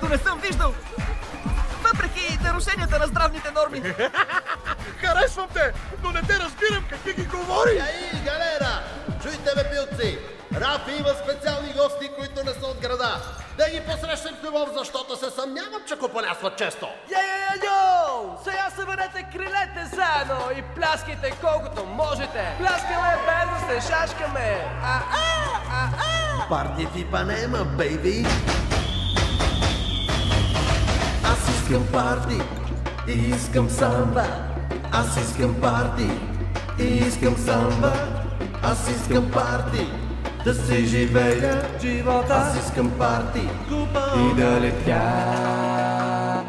дълго не съм виждал. Въпреки нарушенията на здравните норми. Харесвам те, но не те разбирам какви ги говори. Ей, галера! Чуйте ме, пилци! Рафи има специални гости, които не са от града. Да ги посрещам с любов, защото се съмнявам, че куполясват често. Йо! Сега съберете крилете заедно и пляскайте колкото можете. Пляскаме без да се шашкаме. Парти в Ипанема, бейби! Аз искам парти и искам самба. Аз искам парти и искам самба. Аз искам парти да се живея живота. Аз искам парти и да летя.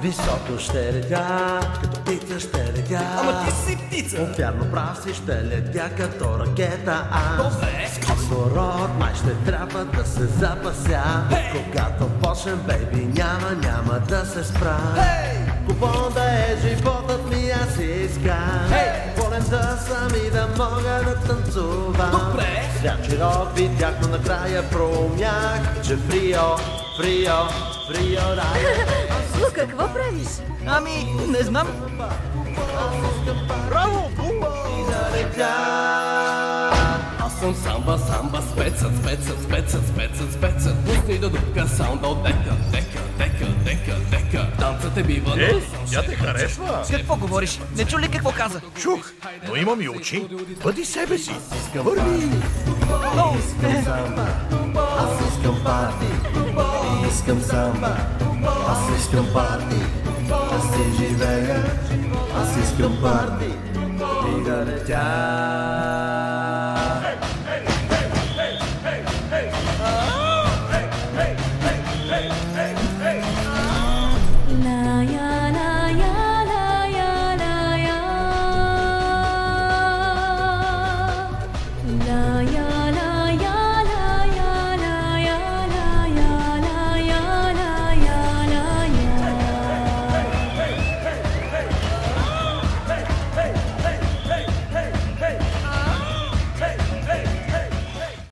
Високо ще летя, като птица ще летя. Ама ти си птица. Вярно прав си, ще летя като ракета аз. С кислород май ще трябва да се запася. Когато почнем, бейби, няма да се спра. Купон да е животът ми, аз искам. Волен да съм и да мога да танцувам. Добре. Свят широк видях, но накрая проумях, че фрио, Лука, какво правиш? Ами, не знам. Браво, Бу! Аз съм самба, спецът. Пусни да дупка саунда от дека. Танцът е бива, Тя те харесва. Какво говориш? Не чу ли какво каза? Чух, но имам и очи. Бъди себе си. Върви! Аз искам парти, искам самба. Аз искам парти, да се живея. Аз искам парти и да летя.